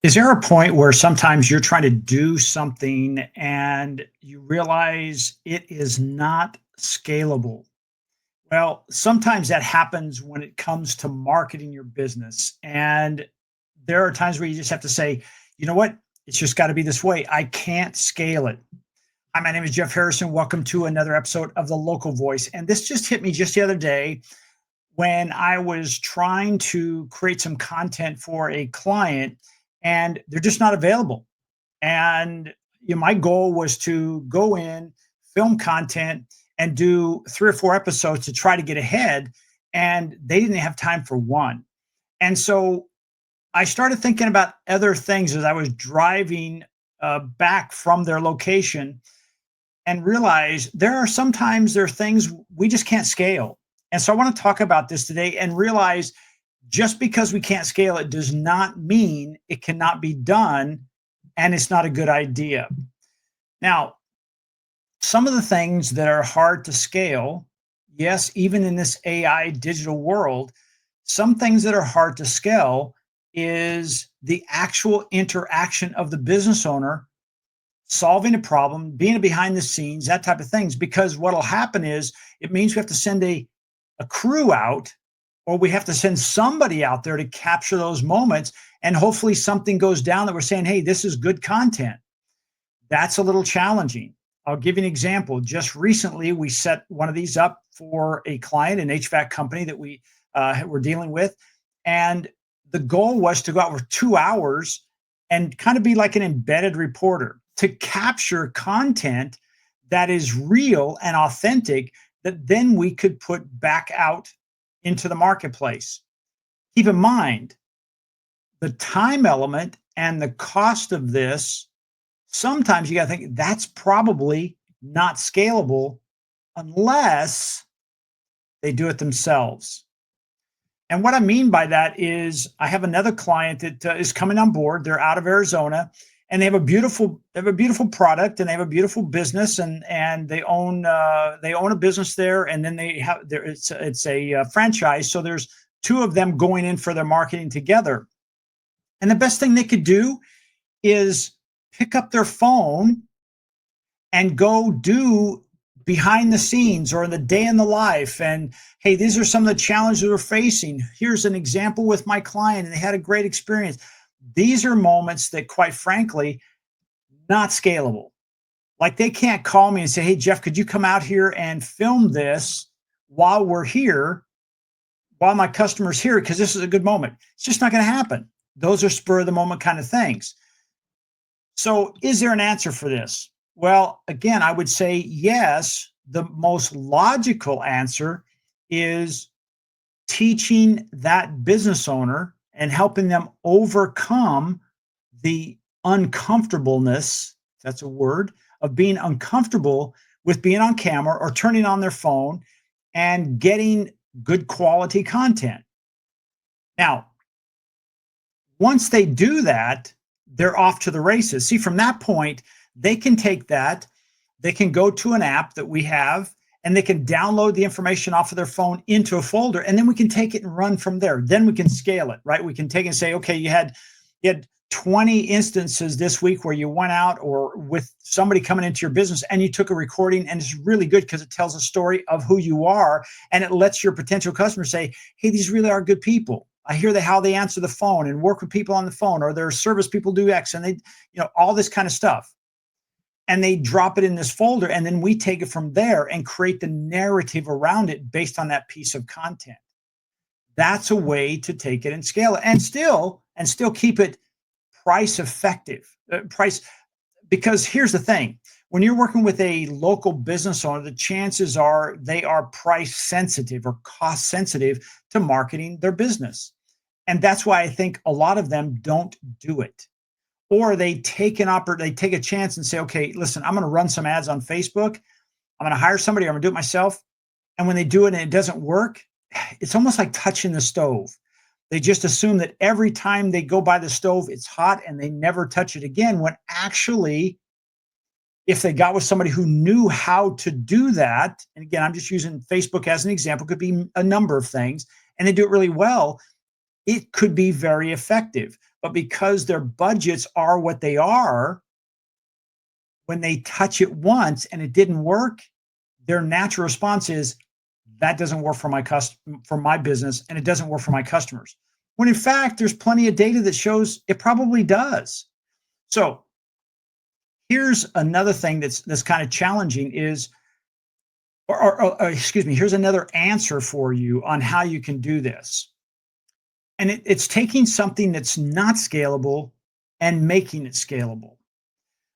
Is there a point where sometimes you're trying to do something and you realize it is not scalable? Well, sometimes that happens when it comes to marketing your business. And there are times where you just have to say, you know what? It's just got to be this way. I can't scale it. Hi, my name is Jeff Harrison. Welcome to another episode of The Local Voice. And this just hit me just the other day when I was trying to create some content for a client and they're just not available. And my goal was to go in, film content, and do 3 or 4 episodes to try to get ahead. And they didn't have time for one. And so I started thinking about other things as I was driving back from their location and realized there are things we just can't scale. And so I want to talk about this today and realize just because we can't scale it does not mean it cannot be done and it's not a good idea. Now, some of the things that are hard to scale, yes, even in this AI digital world, some things that are hard to scale is the actual interaction of the business owner solving a problem, being behind the scenes, that type of things. Because what'll happen is it means we have to send a crew out, or we have to send somebody out there to capture those moments. And hopefully something goes down that we're saying, hey, this is good content. That's a little challenging. I'll give you an example. Just recently, we set one of these up for a client, an HVAC company that we were dealing with. And the goal was to go out for 2 hours and kind of be like an embedded reporter to capture content that is real and authentic that then we could put back out into the marketplace. Keep in mind the time element and the cost of this. Sometimes you got to think that's probably not scalable unless they do it themselves. And what I mean by that is I have another client that is coming on board. They're out of Arizona and they have a beautiful product and they have a beautiful business and they own a business there, and then it's a franchise. So there's two of them going in for their marketing together. And the best thing they could do is pick up their phone and go do behind the scenes or in the day in the life. And hey, these are some of the challenges we're facing. Here's an example with my client, and they had a great experience. These are moments that, quite frankly, not scalable. Like they can't call me and say, hey, Jeff, could you come out here and film this while we're here, while my customer's here, because this is a good moment. It's just not going to happen. Those are spur of the moment kind of things. So is there an answer for this? Well, again, I would say yes. The most logical answer is teaching that business owner and helping them overcome the uncomfortableness, that's a word, of being uncomfortable with being on camera or turning on their phone and getting good quality content. Now, once they do that, they're off to the races. See, from that point, they can take that, they can go to an app that we have, and they can download the information off of their phone into a folder, and then we can take it and run from there. Then we can scale it, right? We can take and say, okay, you had 20 instances this week where you went out or with somebody coming into your business and you took a recording, and it's really good because it tells a story of who you are, and it lets your potential customers say, hey, these really are good people. I hear how they answer the phone and work with people on the phone, or their service people do X, and they, all this kind of stuff. And they drop it in this folder, and then we take it from there and create the narrative around it based on that piece of content. That's a way to take it and scale it, and still keep it price effective. Because here's the thing: when you're working with a local business owner, the chances are they are price sensitive or cost sensitive to marketing their business. And that's why I think a lot of them don't do it. Or they take a chance and say, okay, listen, I'm going to run some ads on Facebook. I'm going to hire somebody, or I'm going to do it myself. And when they do it and it doesn't work, it's almost like touching the stove. They just assume that every time they go by the stove, it's hot and they never touch it again. When actually, if they got with somebody who knew how to do that, and again, I'm just using Facebook as an example, could be a number of things, and they do it really well, it could be very effective. But because their budgets are what they are, when they touch it once and it didn't work, their natural response is that doesn't work for for my business, and it doesn't work for my customers. When in fact, there's plenty of data that shows it probably does. So here's another thing that's kind of challenging is, or excuse me, here's another answer for you on how you can do this. And it's taking something that's not scalable and making it scalable.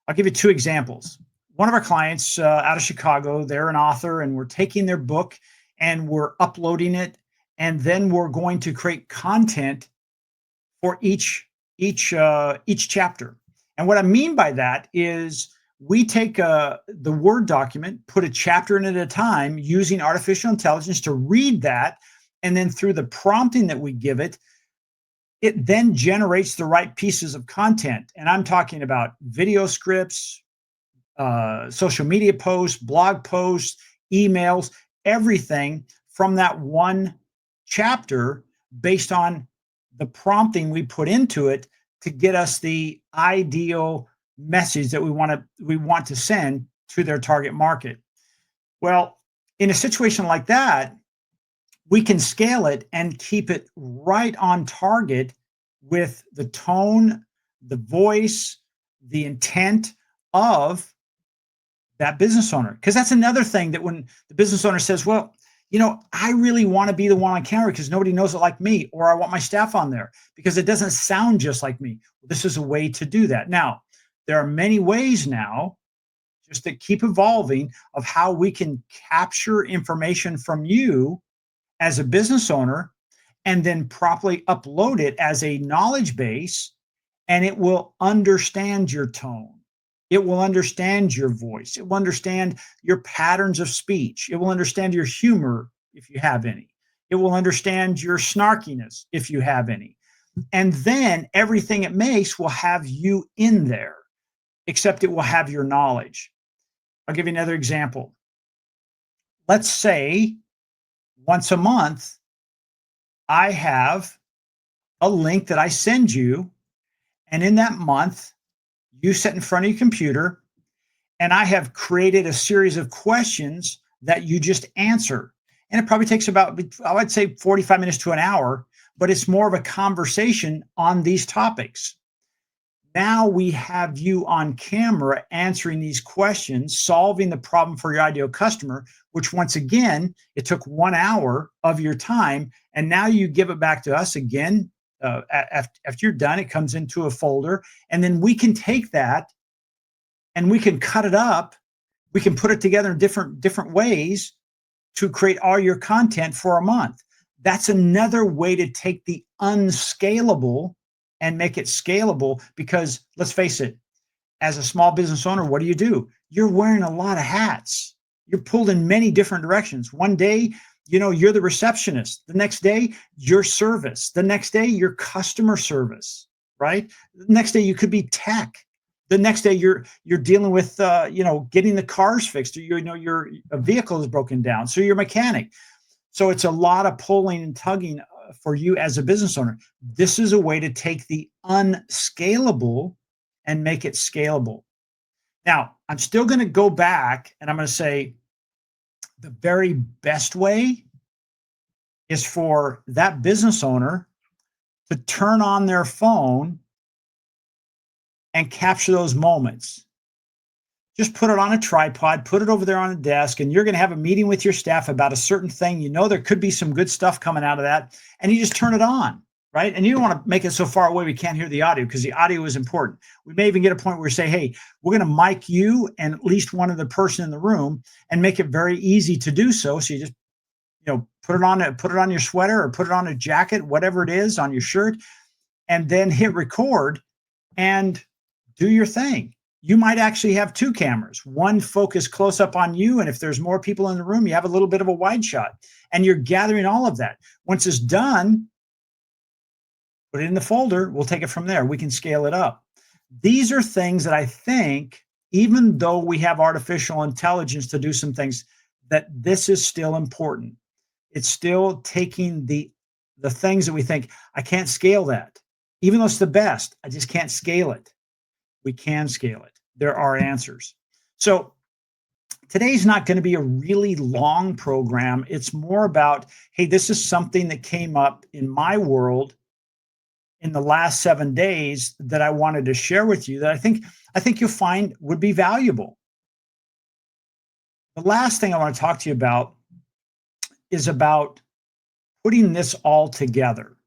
I'll give you two examples. One of our clients out of Chicago, they're an author, and we're taking their book and we're uploading it, and then we're going to create content for each chapter. And what I mean by that is we take the Word document, put a chapter in it at a time using artificial intelligence to read that, and then through the prompting that we give it, it then generates the right pieces of content. And I'm talking about video scripts, social media posts, blog posts, emails, everything from that one chapter based on the prompting we put into it to get us the ideal message that we want to send to their target market. Well, in a situation like that, we can scale it and keep it right on target with the tone, the voice, the intent of that business owner. Because that's another thing that when the business owner says, well, I really want to be the one on camera because nobody knows it like me, or I want my staff on there because it doesn't sound just like me. This is a way to do that. Now, there are many ways now just to keep evolving of how we can capture information from you as a business owner and then properly upload it as a knowledge base, and it will understand your tone. It will understand your voice. It will understand your patterns of speech. It will understand your humor, if you have any. It will understand your snarkiness, if you have any. And then everything it makes will have you in there, except it will have your knowledge. I'll give you another example. Let's say once a month, I have a link that I send you, and in that month, you sit in front of your computer, and I have created a series of questions that you just answer. And it probably takes about, I would say 45 minutes to an hour, but it's more of a conversation on these topics. Now we have you on camera answering these questions, solving the problem for your ideal customer, which once again, it took 1 hour of your time. And now you give it back to us again. After you're done, it comes into a folder, and then we can take that and we can cut it up. We can put it together in different ways to create all your content for a month. That's another way to take the unscalable and make it scalable, because let's face it, as a small business owner, what do? You're wearing a lot of hats. You're pulled in many different directions. One day, you're the receptionist. The next day, your service. The next day, your customer service, right? The next day, you could be tech. The next day, you're dealing with, getting the cars fixed, or your vehicle is broken down. So you're a mechanic. So it's a lot of pulling and tugging for you as a business owner. This is a way to take the unscalable and make it scalable. Now, I'm still going to go back and I'm going to say the very best way is for that business owner to turn on their phone and capture those moments. Just put it on a tripod, put it over there on a desk, and you're going to have a meeting with your staff about a certain thing. There could be some good stuff coming out of that, and you just turn it on, right? And you don't want to make it so far away we can't hear the audio, because the audio is important. We may even get a point where we say, hey, we're going to mic you and at least one other person in the room and make it very easy to do so. So you just, put it on your sweater or put it on a jacket, whatever it is, on your shirt, and then hit record and do your thing. You might actually have two cameras, one focused close up on you. And if there's more people in the room, you have a little bit of a wide shot, and you're gathering all of that. Once it's done, put it in the folder. We'll take it from there. We can scale it up. These are things that I think, even though we have artificial intelligence to do some things, that this is still important. It's still taking the things that we think, I can't scale that. Even though it's the best, I just can't scale it. We can scale it. There are answers. So today's not going to be a really long program. It's more about, hey, this is something that came up in my world in the last 7 days that I wanted to share with you that I think you'll find would be valuable. The last thing I want to talk to you about is about putting this all together.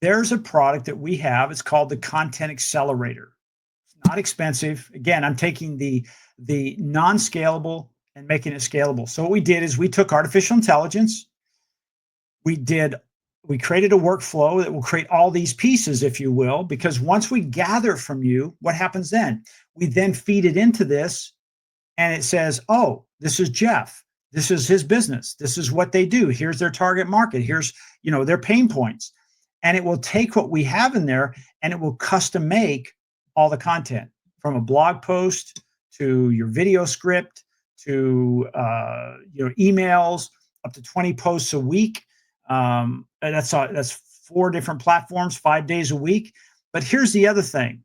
There's a product that we have. It's called the Content Accelerator. It's not expensive. Again, I'm taking the non-scalable and making it scalable. So what we did is we took artificial intelligence. We did we created a workflow that will create all these pieces, if you will, because once we gather from you, what happens then? We then feed it into this and it says, oh, this is Jeff. This is his business. This is what they do. Here's their target market. Here's, their pain points. And it will take what we have in there and it will custom make all the content from a blog post to your video script to your emails, up to 20 posts a week. And that's 4 different platforms, 5 days a week. But here's the other thing.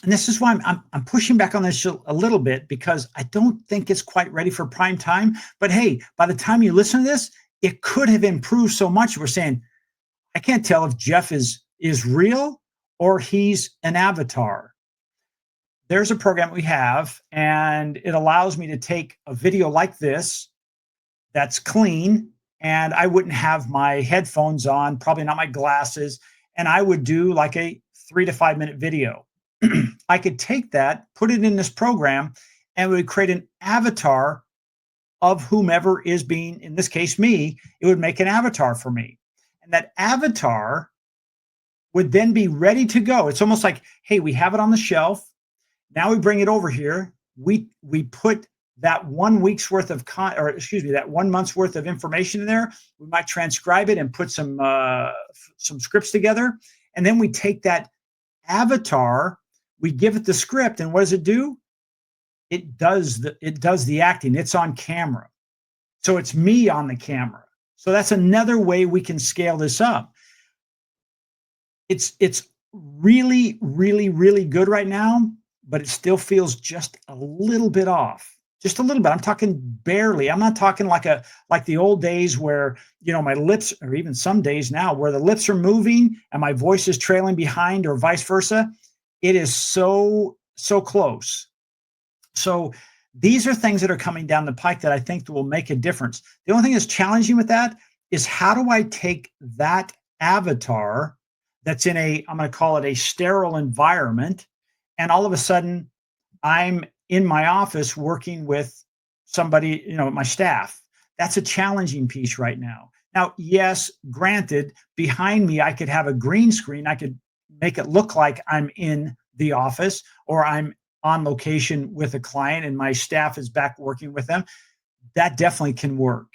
And this is why I'm pushing back on this a little bit because I don't think it's quite ready for prime time. But hey, by the time you listen to this, it could have improved so much. We're saying, I can't tell if Jeff is real or he's an avatar. There's a program we have, and it allows me to take a video like this that's clean, and I wouldn't have my headphones on, probably not my glasses, and I would do like a 3 to 5 minute video. I could take that, put it in this program, and we would create an avatar of whomever is being, in this case, me. It would make an avatar for me. And that avatar would then be ready to go. It's almost like, hey, we have it on the shelf. Now we bring it over here. We put that 1 week's worth of that 1 month's worth of information in there. We might transcribe it and put some scripts together. And then we take that avatar, we give it the script, and what does it do? It does the acting. It's on camera. So it's me on the camera. So that's another way we can scale this up. It's really, really, really good right now, but it still feels just a little bit off. Just a little bit. I'm talking barely. I'm not talking like the old days where, my lips, or even some days now where the lips are moving and my voice is trailing behind or vice versa. It is so close. So these are things that are coming down the pike that I think will make a difference. The only thing that's challenging with that is, how do I take that avatar that's in I'm going to call it a sterile environment, and all of a sudden I'm in my office working with somebody, my staff. That's a challenging piece right now. Now, yes, granted, behind me, I could have a green screen. I could make it look like I'm in the office or I'm on location with a client and my staff is back working with them. That definitely can work.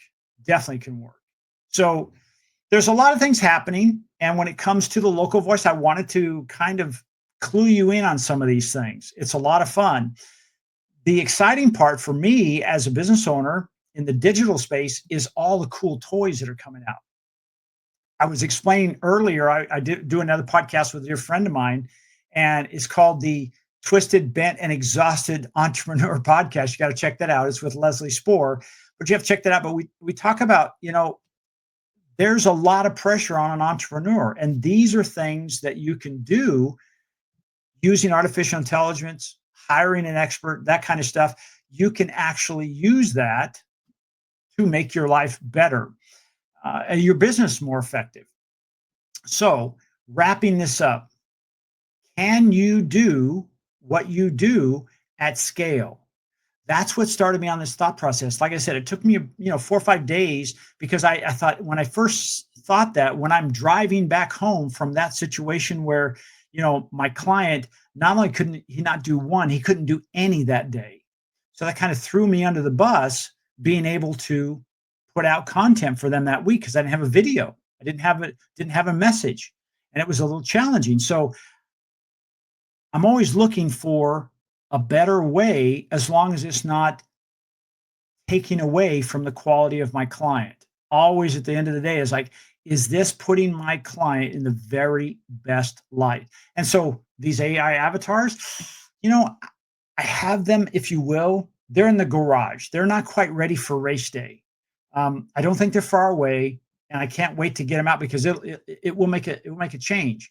Definitely can work. So there's a lot of things happening. And when it comes to the local voice, I wanted to kind of clue you in on some of these things. It's a lot of fun. The exciting part for me as a business owner in the digital space is all the cool toys that are coming out. I was explaining earlier, I did do another podcast with a dear friend of mine, and it's called the Twisted, Bent, and Exhausted Entrepreneur Podcast. You got to check that out. It's with Leslie Spohr, but you have to check that out. But we talk about, there's a lot of pressure on an entrepreneur, and these are things that you can do using artificial intelligence, hiring an expert, that kind of stuff. You can actually use that to make your life better, and your business more effective. So, wrapping this up, can you do what you do at scale? That's what started me on this thought process. Like I said, it took me, 4 or 5 days, because I thought, when I first thought that, when I'm driving back home from that situation where, my client, not only couldn't he not do one, he couldn't do any that day. So that kind of threw me under the bus, being able to put out content for them that week, because I didn't have a video. I didn't have a message, and it was a little challenging. So I'm always looking for a better way, as long as it's not taking away from the quality of my client. Always at the end of the day is like, is this putting my client in the very best light? And so these AI avatars, you know, I have them, if you will, they're in the garage. They're not quite ready for race day. I don't think they're far away, and I can't wait to get them out because it will make it will make a change.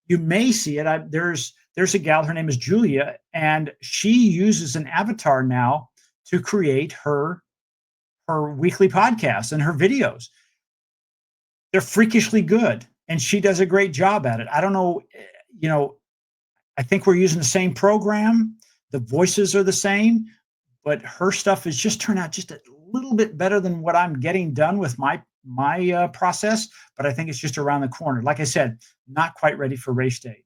You may see it. There's a gal. Her name is Julia, and she uses an avatar now to create her weekly podcasts and her videos. They're freakishly good, and she does a great job at it. I don't know, you know, I think we're using the same program. The voices are the same, but her stuff has just turned out just a little bit better than what I'm getting done with my process. But I think it's just around the corner. Like I said, not quite ready for race day.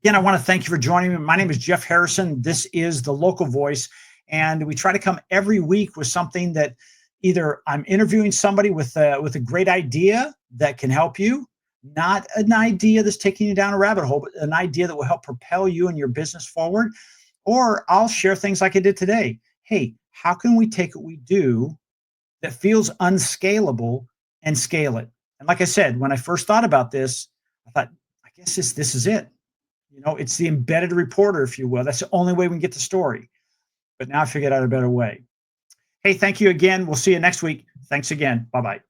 Again, I want to thank you for joining me. My name is Jeff Harrison. This is the Local Voice, and we try to come every week with something that either I'm interviewing somebody with a great idea that can help you, not an idea that's taking you down a rabbit hole, but an idea that will help propel you and your business forward. Or I'll share things like I did today. Hey, how can we take what we do that feels unscalable and scale it? And like I said, when I first thought about this, I thought, I guess this is it. It's the embedded reporter, if you will. That's the only way we can get the story. But now I figured out a better way. Hey, thank you again. We'll see you next week. Thanks again. Bye bye.